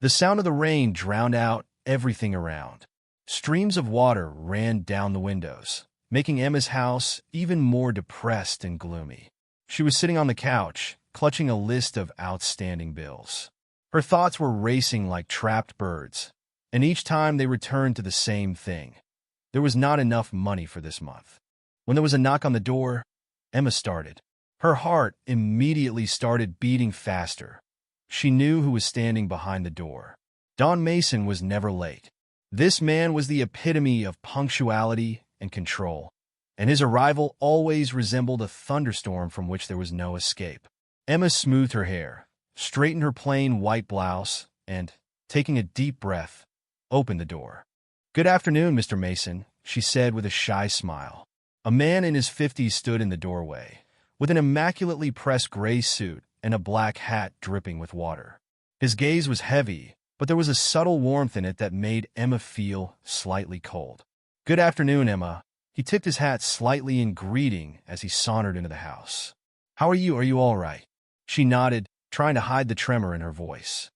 The sound of the rain drowned out everything around. Streams of water ran down the windows, making Emma's house even more depressed and gloomy. She was sitting on the couch, clutching a list of outstanding bills. Her thoughts were racing like trapped birds, and each time they returned to the same thing. There was not enough money for this month. When there was a knock on the door, Emma started. Her heart immediately started beating faster. She knew who was standing behind the door. Don Mason was never late. This man was the epitome of punctuality and control, and his arrival always resembled a thunderstorm from which there was no escape. Emma smoothed her hair, straightened her plain white blouse, and, taking a deep breath, opened the door. "Good afternoon, Mr. Mason," she said with a shy smile. A man in his 50s stood in the doorway, with an immaculately pressed gray suit and a black hat dripping with water. His gaze was heavy, but there was a subtle warmth in it that made Emma feel slightly cold. "Good afternoon, Emma." He tipped his hat slightly in greeting as he sauntered into the house. "How are you? Are you all right?" She nodded, trying to hide the tremor in her voice.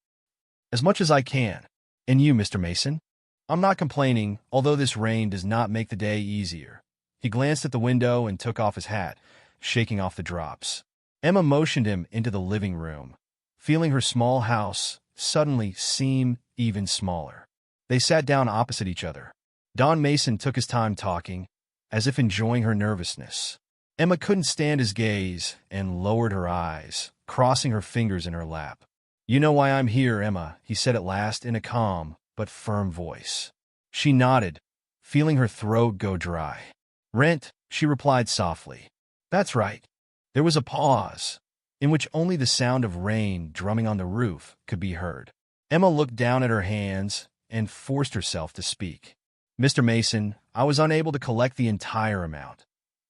"As much as I can. And you, Mr. Mason?" "I'm not complaining, although this rain does not make the day easier." He glanced at the window and took off his hat, shaking off the drops. Emma motioned him into the living room, feeling her small house suddenly seem even smaller. They sat down opposite each other. Don Mason took his time talking, as if enjoying her nervousness. Emma couldn't stand his gaze and lowered her eyes, crossing her fingers in her lap. "You know why I'm here, Emma," he said at last in a calm but firm voice. She nodded, feeling her throat go dry. "Rent," she replied softly. "That's right." There was a pause, in which only the sound of rain drumming on the roof could be heard. Emma looked down at her hands and forced herself to speak. "Mr. Mason, I was unable to collect the entire amount.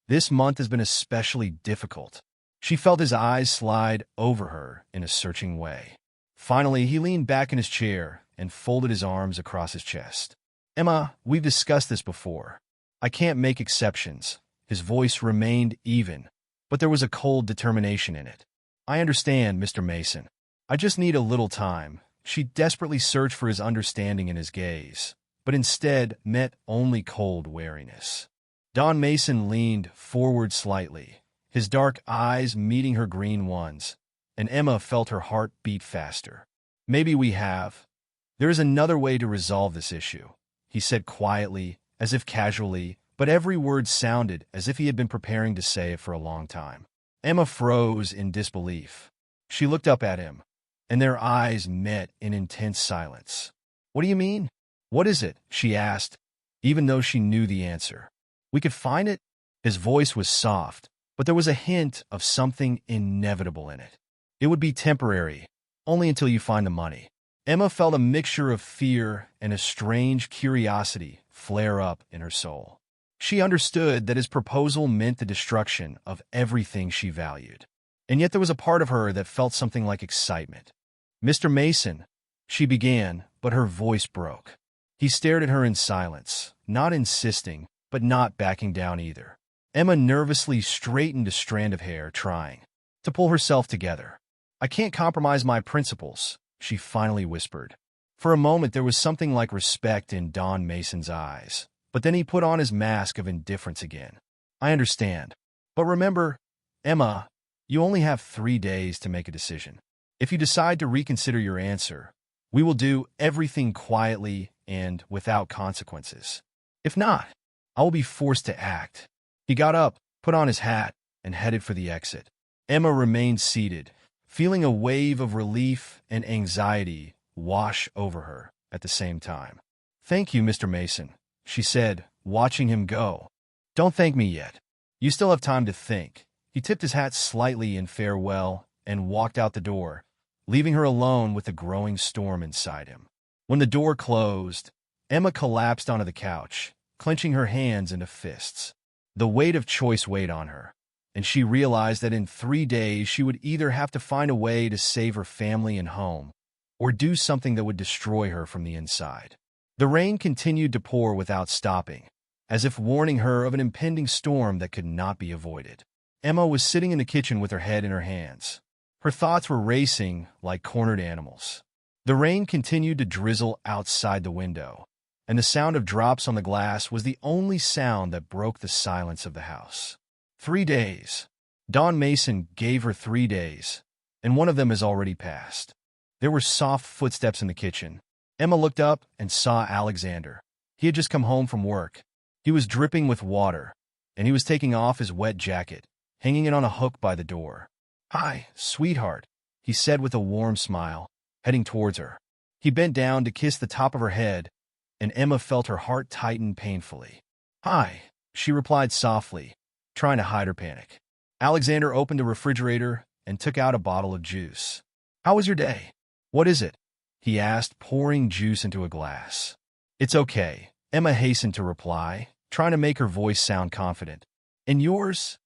This month has been especially difficult." She felt his eyes slide over her in a searching way. Finally, he leaned back in his chair and folded his arms across his chest. "Emma, we've discussed this before. I can't make exceptions." His voice remained even, but there was a cold determination in it. "I understand, Mr. Mason. I just need a little time." She desperately searched for his understanding in his gaze, but instead met only cold wariness. Don Mason leaned forward slightly, his dark eyes meeting her green ones, and Emma felt her heart beat faster. "Maybe we have. There is another way to resolve this issue," he said quietly, as if casually, but every word sounded as if he had been preparing to say it for a long time. Emma froze in disbelief. She looked up at him, and their eyes met in intense silence. "What do you mean? What is it?" she asked, even though she knew the answer. "We could find it?" His voice was soft, but there was a hint of something inevitable in it. "It would be temporary, only until you find the money." Emma felt a mixture of fear and a strange curiosity flare up in her soul. She understood that his proposal meant the destruction of everything she valued. And yet there was a part of her that felt something like excitement. "Mr. Mason," she began, but her voice broke. He stared at her in silence, not insisting, but not backing down either. Emma nervously straightened a strand of hair, trying to pull herself together. "I can't compromise my principles," she finally whispered. For a moment there was something like respect in Don Mason's eyes, but then he put on his mask of indifference again. "I understand. But remember, Emma, you only have 3 days to make a decision. If you decide to reconsider your answer, we will do everything quietly and without consequences. If not, I will be forced to act." He got up, put on his hat, and headed for the exit. Emma remained seated, feeling a wave of relief and anxiety wash over her at the same time. "Thank you, Mr. Mason," she said, watching him go. "Don't thank me yet. You still have time to think." He tipped his hat slightly in farewell and walked out the door, leaving her alone with the growing storm inside him. When the door closed, Emma collapsed onto the couch, clenching her hands into fists. The weight of choice weighed on her, and she realized that in 3 days she would either have to find a way to save her family and home, or do something that would destroy her from the inside. The rain continued to pour without stopping, as if warning her of an impending storm that could not be avoided. Emma was sitting in the kitchen with her head in her hands. Her thoughts were racing like cornered animals. The rain continued to drizzle outside the window, and the sound of drops on the glass was the only sound that broke the silence of the house. 3 days. Don Mason gave her 3 days, and one of them has already passed. There were soft footsteps in the kitchen. Emma looked up and saw Alexander. He had just come home from work. He was dripping with water, and he was taking off his wet jacket, hanging it on a hook by the door. "Hi, sweetheart," he said with a warm smile, heading towards her. He bent down to kiss the top of her head, and Emma felt her heart tighten painfully. "Hi," she replied softly, trying to hide her panic. Alexander opened the refrigerator and took out a bottle of juice. "How was your day?" "What is it?" he asked, pouring juice into a glass. "It's okay," Emma hastened to reply, trying to make her voice sound confident. "And yours?"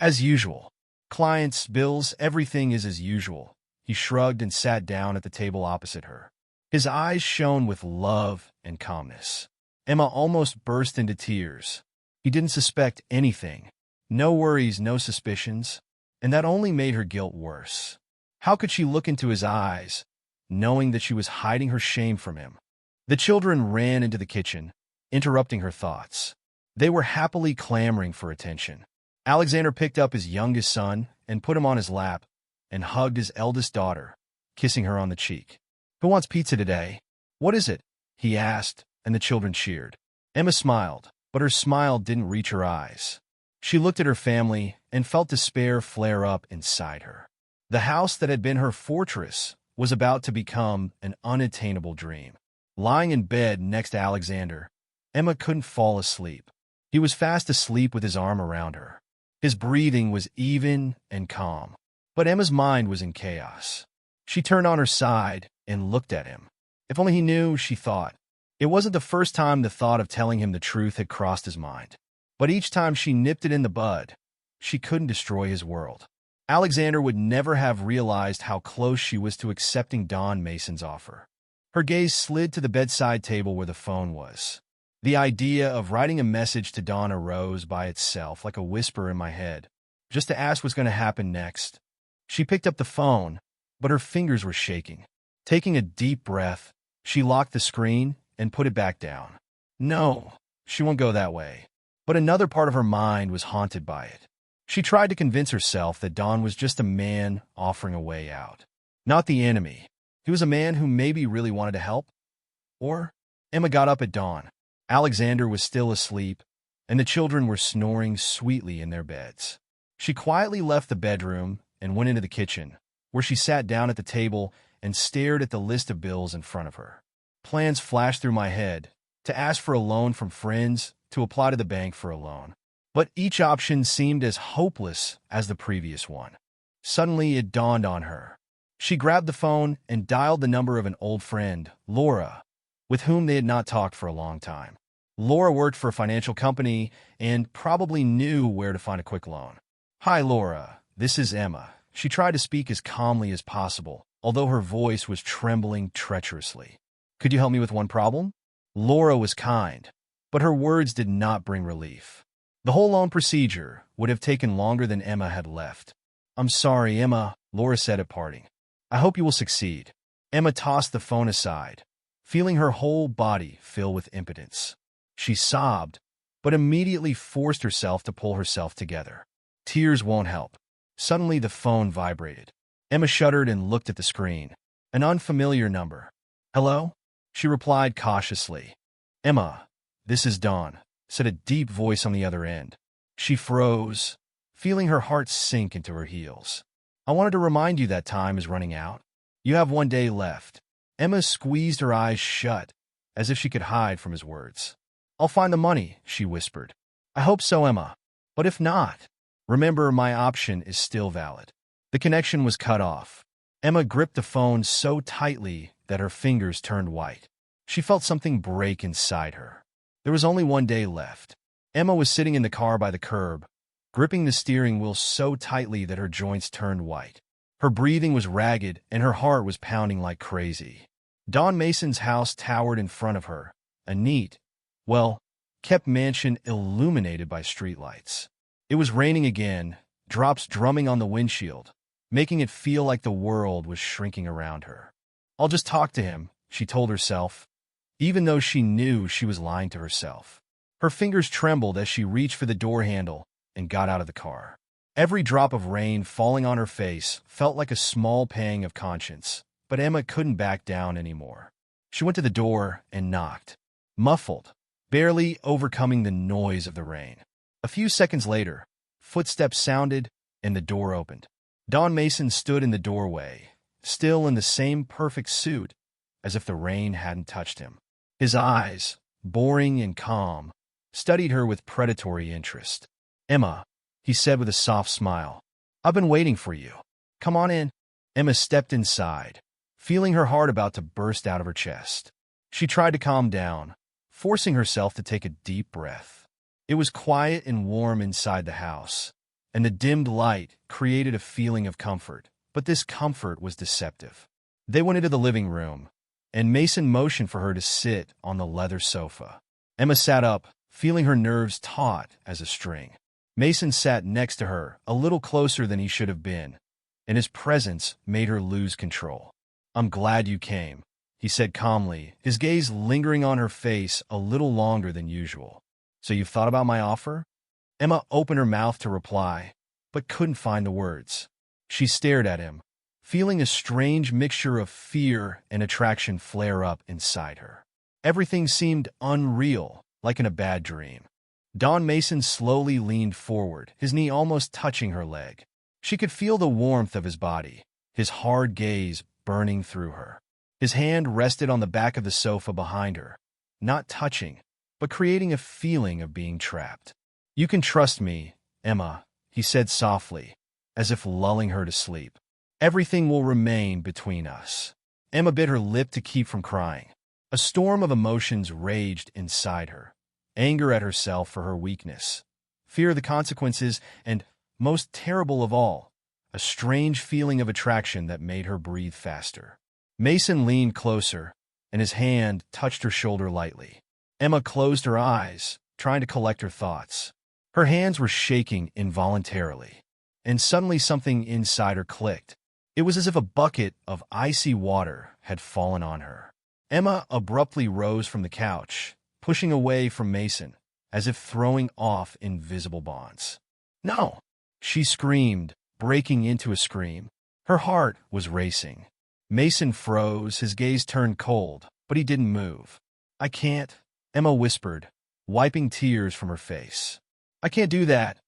"As usual. Clients, bills, everything is as usual." He shrugged and sat down at the table opposite her. His eyes shone with love and calmness. Emma almost burst into tears. He didn't suspect anything. No worries, no suspicions, and that only made her guilt worse. How could she look into his eyes, knowing that she was hiding her shame from him? The children ran into the kitchen, interrupting her thoughts. They were happily clamoring for attention. Alexander picked up his youngest son and put him on his lap and hugged his eldest daughter, kissing her on the cheek. "Who wants pizza today?" "What is it?" he asked, and the children cheered. Emma smiled, but her smile didn't reach her eyes. She looked at her family and felt despair flare up inside her. The house that had been her fortress was about to become an unattainable dream. Lying in bed next to Alexander, Emma couldn't fall asleep. He was fast asleep with his arm around her. His breathing was even and calm, but Emma's mind was in chaos. She turned on her side and looked at him. If only he knew, she thought. It wasn't the first time the thought of telling him the truth had crossed his mind. But each time she nipped it in the bud, she couldn't destroy his world. Alexander would never have realized how close she was to accepting Don Mason's offer. Her gaze slid to the bedside table where the phone was. The idea of writing a message to Don arose by itself like a whisper in my head, just to ask what's going to happen next. She picked up the phone, but her fingers were shaking. Taking a deep breath, she locked the screen and put it back down. No, she won't go that way. But another part of her mind was haunted by it. She tried to convince herself that Don was just a man offering a way out, not the enemy. He was a man who maybe really wanted to help. Or Emma got up at dawn. Alexander was still asleep, and the children were snoring sweetly in their beds. She quietly left the bedroom and went into the kitchen, where she sat down at the table and stared at the list of bills in front of her. Plans flashed through my head, to ask for a loan from friends, to apply to the bank for a loan. But each option seemed as hopeless as the previous one. Suddenly, it dawned on her. She grabbed the phone and dialed the number of an old friend, Laura, with whom they had not talked for a long time. Laura worked for a financial company and probably knew where to find a quick loan. "Hi, Laura. This is Emma." She tried to speak as calmly as possible, although her voice was trembling treacherously. "Could you help me with one problem?" Laura was kind, but her words did not bring relief. The whole loan procedure would have taken longer than Emma had left. "I'm sorry, Emma," Laura said at parting. "I hope you will succeed." Emma tossed the phone aside, feeling her whole body fill with impotence. She sobbed, but immediately forced herself to pull herself together. Tears won't help. Suddenly the phone vibrated. Emma shuddered and looked at the screen. An unfamiliar number. "Hello?" she replied cautiously. "Emma, this is Dawn," said a deep voice on the other end. She froze, feeling her heart sink into her heels. "I wanted to remind you that time is running out. You have 1 day left." Emma squeezed her eyes shut, as if she could hide from his words. "I'll find the money," she whispered. "I hope so, Emma. But if not, remember my option is still valid." The connection was cut off. Emma gripped the phone so tightly that her fingers turned white. She felt something break inside her. There was only 1 day left. Emma was sitting in the car by the curb, gripping the steering wheel so tightly that her joints turned white. Her breathing was ragged and her heart was pounding like crazy. Don Mason's house towered in front of her, a neat, kept mansion illuminated by streetlights. It was raining again, drops drumming on the windshield, making it feel like the world was shrinking around her. I'll just talk to him, she told herself, even though she knew she was lying to herself. Her fingers trembled as she reached for the door handle and got out of the car. Every drop of rain falling on her face felt like a small pang of conscience, but Emma couldn't back down anymore. She went to the door and knocked, muffled, barely overcoming the noise of the rain. A few seconds later, footsteps sounded and the door opened. Don Mason stood in the doorway, still in the same perfect suit, as if the rain hadn't touched him. His eyes, boring and calm, studied her with predatory interest. "Emma," he said with a soft smile, "I've been waiting for you. Come on in." Emma stepped inside, feeling her heart about to burst out of her chest. She tried to calm down, forcing herself to take a deep breath. It was quiet and warm inside the house, and the dimmed light created a feeling of comfort, but this comfort was deceptive. They went into the living room, and Mason motioned for her to sit on the leather sofa. Emma sat up, feeling her nerves taut as a string. Mason sat next to her, a little closer than he should have been, and his presence made her lose control. "I'm glad you came," he said calmly, his gaze lingering on her face a little longer than usual. "So you've thought about my offer?" Emma opened her mouth to reply, but couldn't find the words. She stared at him, feeling a strange mixture of fear and attraction flare up inside her. Everything seemed unreal, like in a bad dream. Don Mason slowly leaned forward, his knee almost touching her leg. She could feel the warmth of his body, his hard gaze burning through her. His hand rested on the back of the sofa behind her, not touching, but creating a feeling of being trapped. "You can trust me, Emma," he said softly, as if lulling her to sleep. "Everything will remain between us." Emma bit her lip to keep from crying. A storm of emotions raged inside her. Anger at herself for her weakness, fear of the consequences, and, most terrible of all, a strange feeling of attraction that made her breathe faster. Mason leaned closer, and his hand touched her shoulder lightly. Emma closed her eyes, trying to collect her thoughts. Her hands were shaking involuntarily, and suddenly something inside her clicked. It was as if a bucket of icy water had fallen on her. Emma abruptly rose from the couch, pushing away from Mason, as if throwing off invisible bonds. "No!" she screamed, breaking into a scream. Her heart was racing. Mason froze, his gaze turned cold, but he didn't move. "I can't," Emma whispered, wiping tears from her face. "I can't do that.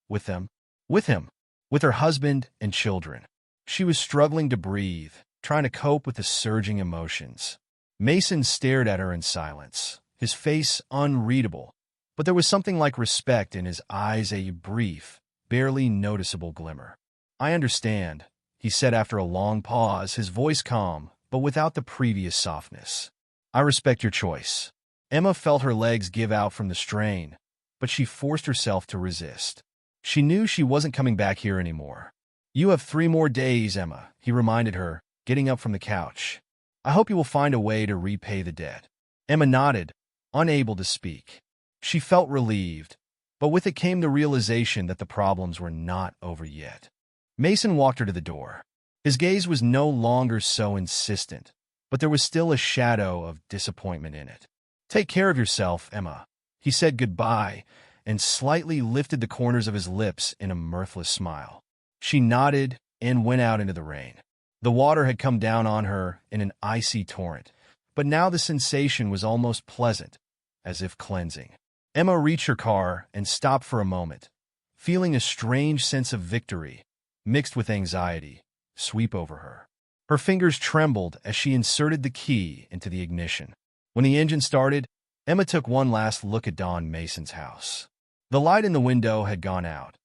With them. With him. With her husband and children." She was struggling to breathe, trying to cope with the surging emotions. Mason stared at her in silence, his face unreadable, but there was something like respect in his eyes, a brief, barely noticeable glimmer. "I understand," he said after a long pause, his voice calm, but without the previous softness. "I respect your choice." Emma felt her legs give out from the strain, but she forced herself to resist. She knew she wasn't coming back here anymore. "You have 3 more days, Emma," he reminded her, getting up from the couch. "I hope you will find a way to repay the debt." Emma nodded, unable to speak. She felt relieved, but with it came the realization that the problems were not over yet. Mason walked her to the door. His gaze was no longer so insistent, but there was still a shadow of disappointment in it. "Take care of yourself, Emma." He said goodbye and slightly lifted the corners of his lips in a mirthless smile. She nodded and went out into the rain. The water had come down on her in an icy torrent, but now the sensation was almost pleasant, as if cleansing. Emma reached her car and stopped for a moment, feeling a strange sense of victory, mixed with anxiety, sweep over her. Her fingers trembled as she inserted the key into the ignition. When the engine started, Emma took one last look at Don Mason's house. The light in the window had gone out,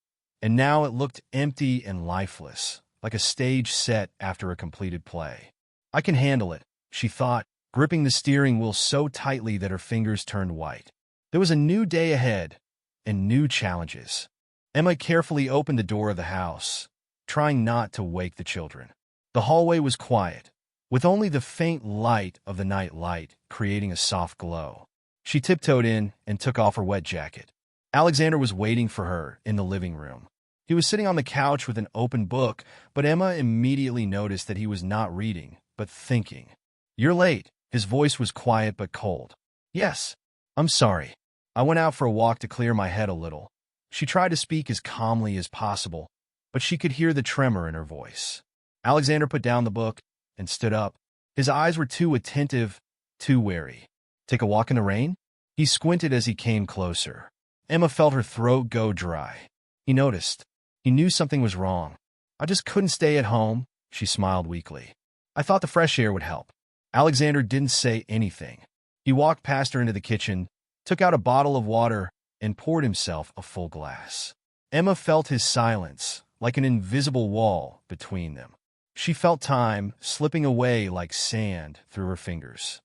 and now it looked empty and lifeless, like a stage set after a completed play. "I can handle it," she thought, gripping the steering wheel so tightly that her fingers turned white. There was a new day ahead, and new challenges. Emma carefully opened the door of the house, trying not to wake the children. The hallway was quiet, with only the faint light of the night light creating a soft glow. She tiptoed in and took off her wet jacket. Alexander was waiting for her in the living room. He was sitting on the couch with an open book, but Emma immediately noticed that he was not reading, but thinking. "You're late." His voice was quiet but cold. "Yes. I'm sorry. I went out for a walk to clear my head a little." She tried to speak as calmly as possible, but she could hear the tremor in her voice. Alexander put down the book and stood up. His eyes were too attentive, too wary. "Take a walk in the rain?" He squinted as he came closer. Emma felt her throat go dry. He noticed. He knew something was wrong. "I just couldn't stay at home," she smiled weakly. "I thought the fresh air would help." Alexander didn't say anything. He walked past her into the kitchen, took out a bottle of water, and poured himself a full glass. Emma felt his silence, like an invisible wall between them. She felt time slipping away like sand through her fingers.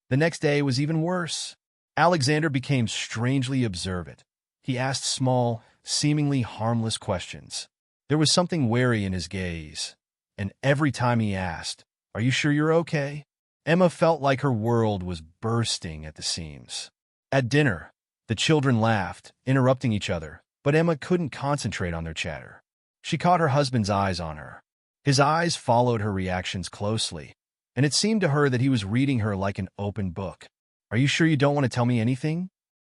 The next day was even worse. Alexander became strangely observant. He asked small, seemingly harmless questions. There was something wary in his gaze, and every time he asked, "Are you sure you're okay?" Emma felt like her world was bursting at the seams. At dinner, the children laughed, interrupting each other, but Emma couldn't concentrate on their chatter. She caught her husband's eyes on her. His eyes followed her reactions closely, and it seemed to her that he was reading her like an open book. "Are you sure you don't want to tell me anything?"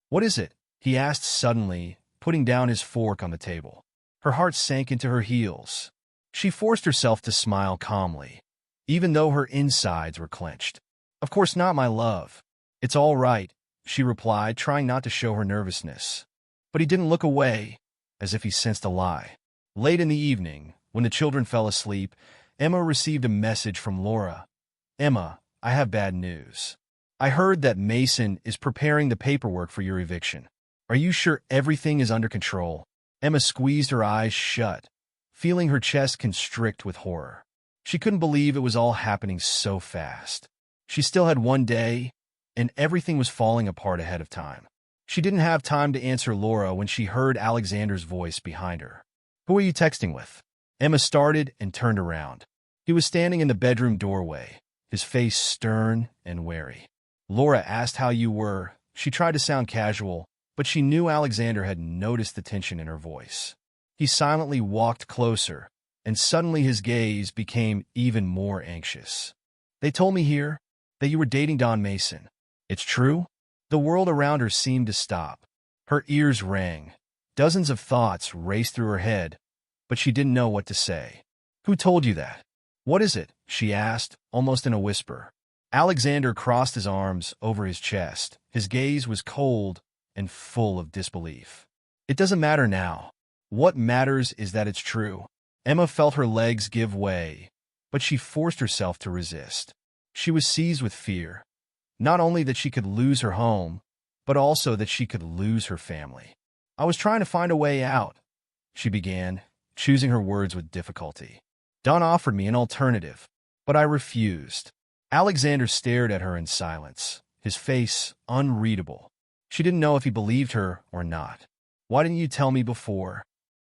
"What is it?" he asked suddenly, putting down his fork on the table. Her heart sank into her heels. She forced herself to smile calmly, even though her insides were clenched. "Of course not, my love. It's all right," she replied, trying not to show her nervousness. But he didn't look away, as if he sensed a lie. Late in the evening, when the children fell asleep, Emma received a message from Laura. "Emma, I have bad news. I heard that Mason is preparing the paperwork for your eviction. Are you sure everything is under control?" Emma squeezed her eyes shut, feeling her chest constrict with horror. She couldn't believe it was all happening so fast. She still had one day, and everything was falling apart ahead of time. She didn't have time to answer Laura when she heard Alexander's voice behind her. "Who are you texting with?" Emma started and turned around. He was standing in the bedroom doorway, his face stern and wary. "Laura asked how you were." She tried to sound casual, but she knew Alexander had noticed the tension in her voice. He silently walked closer, and suddenly his gaze became even more anxious. "They told me here that you were dating Don Mason. It's true?" The world around her seemed to stop. Her ears rang. Dozens of thoughts raced through her head, but she didn't know what to say. "Who told you that?" "What is it?" she asked, almost in a whisper. Alexander crossed his arms over his chest. His gaze was cold and full of disbelief. "It doesn't matter now. What matters is that it's true." Emma felt her legs give way, but she forced herself to resist. She was seized with fear. Not only that she could lose her home, but also that she could lose her family. "I was trying to find a way out," she began, choosing her words with difficulty. "Don offered me an alternative, but I refused." Alexander stared at her in silence, his face unreadable. She didn't know if he believed her or not. "Why didn't you tell me before?"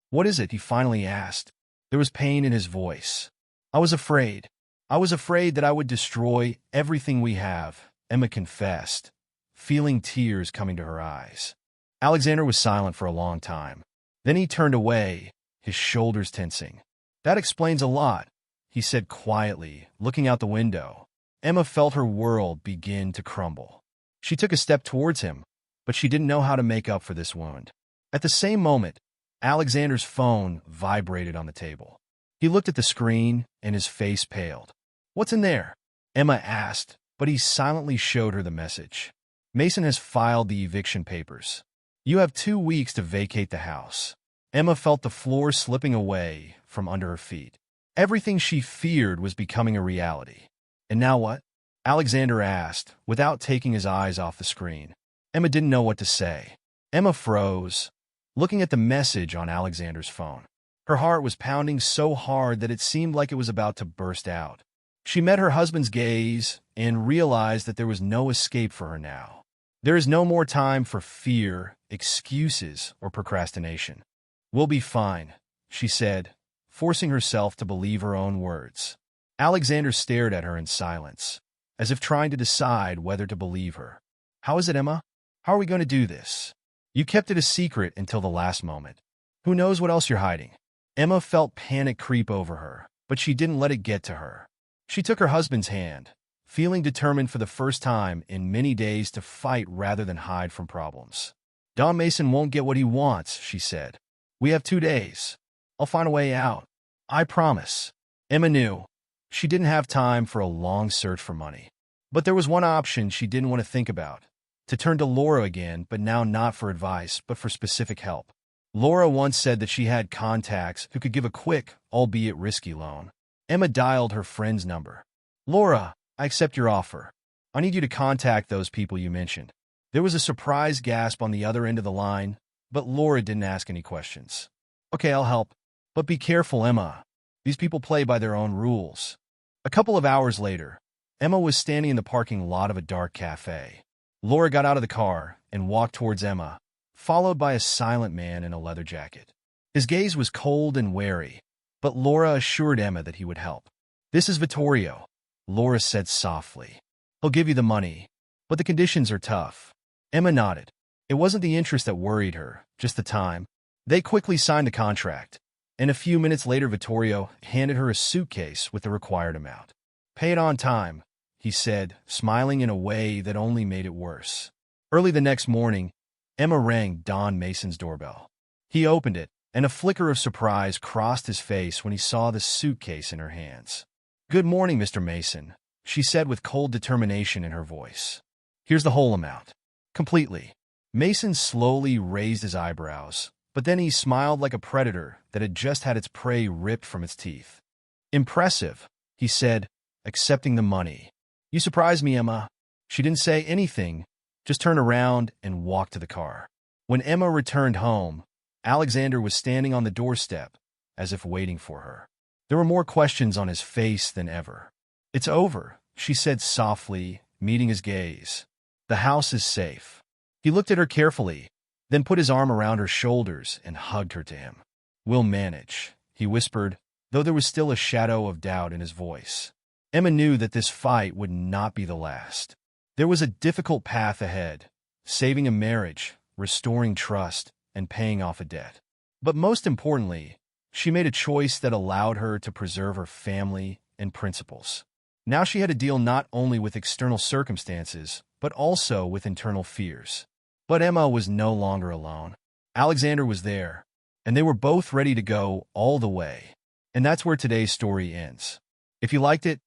"What is it?" he finally asked. There was pain in his voice. "I was afraid. I was afraid that I would destroy everything we have," Emma confessed, feeling tears coming to her eyes. Alexander was silent for a long time. Then he turned away, his shoulders tensing. "That explains a lot," he said quietly, looking out the window. Emma felt her world begin to crumble. She took a step towards him, but she didn't know how to make up for this wound. At the same moment, Alexander's phone vibrated on the table. He looked at the screen, and his face paled. "What's in there?" Emma asked, but he silently showed her the message. "Mason has filed the eviction papers. You have 2 weeks to vacate the house." Emma felt the floor slipping away from under her feet. Everything she feared was becoming a reality. "And now what?" Alexander asked, without taking his eyes off the screen. Emma didn't know what to say. Emma froze, looking at the message on Alexander's phone. Her heart was pounding so hard that it seemed like it was about to burst out. She met her husband's gaze and realized that there was no escape for her now. There is no more time for fear, excuses, or procrastination. "We'll be fine," she said, forcing herself to believe her own words. Alexander stared at her in silence, as if trying to decide whether to believe her. "How is it, Emma? How are we going to do this? You kept it a secret until the last moment. Who knows what else you're hiding?" Emma felt panic creep over her, but she didn't let it get to her. She took her husband's hand, feeling determined for the first time in many days to fight rather than hide from problems. Don Mason won't get what he wants, she said. We have 2 days. I'll find a way out. I promise. Emma knew. She didn't have time for a long search for money. But there was one option she didn't want to think about. To turn to Laura again, but now not for advice, but for specific help. Laura once said that she had contacts who could give a quick, albeit risky loan. Emma dialed her friend's number. Laura, I accept your offer. I need you to contact those people you mentioned. There was a surprised gasp on the other end of the line, but Laura didn't ask any questions. Okay, I'll help. But be careful, Emma. These people play by their own rules. A couple of hours later, Emma was standing in the parking lot of a dark cafe. Laura got out of the car and walked towards Emma, followed by a silent man in a leather jacket. His gaze was cold and wary, but Laura assured Emma that he would help. This is Vittorio, Laura said softly. He'll give you the money, but the conditions are tough. Emma nodded. It wasn't the interest that worried her, just the time. They quickly signed the contract, and a few minutes later Vittorio handed her a suitcase with the required amount. Pay it on time, he said, smiling in a way that only made it worse. Early the next morning, Emma rang Don Mason's doorbell. He opened it, and a flicker of surprise crossed his face when he saw the suitcase in her hands. Good morning, Mr. Mason, she said with cold determination in her voice. Here's the whole amount. Completely. Mason slowly raised his eyebrows, but then he smiled like a predator that had just had its prey ripped from its teeth. Impressive, he said, accepting the money. You surprised me, Emma. She didn't say anything, just turned around and walked to the car. When Emma returned home, Alexander was standing on the doorstep, as if waiting for her. There were more questions on his face than ever. It's over, she said softly, meeting his gaze. The house is safe. He looked at her carefully, then put his arm around her shoulders and hugged her to him. We'll manage, he whispered, though there was still a shadow of doubt in his voice. Emma knew that this fight would not be the last. There was a difficult path ahead, saving a marriage, restoring trust, and paying off a debt. But most importantly, she made a choice that allowed her to preserve her family and principles. Now she had to deal not only with external circumstances, but also with internal fears. But Emma was no longer alone. Alexander was there, and they were both ready to go all the way. And that's where today's story ends. If you liked it,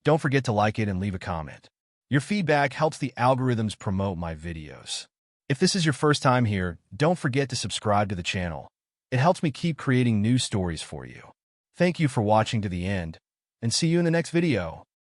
don't forget to like it and leave a comment. Your feedback helps the algorithms promote my videos. If this is your first time here, don't forget to subscribe to the channel. It helps me keep creating new stories for you. Thank you for watching to the end, and see you in the next video.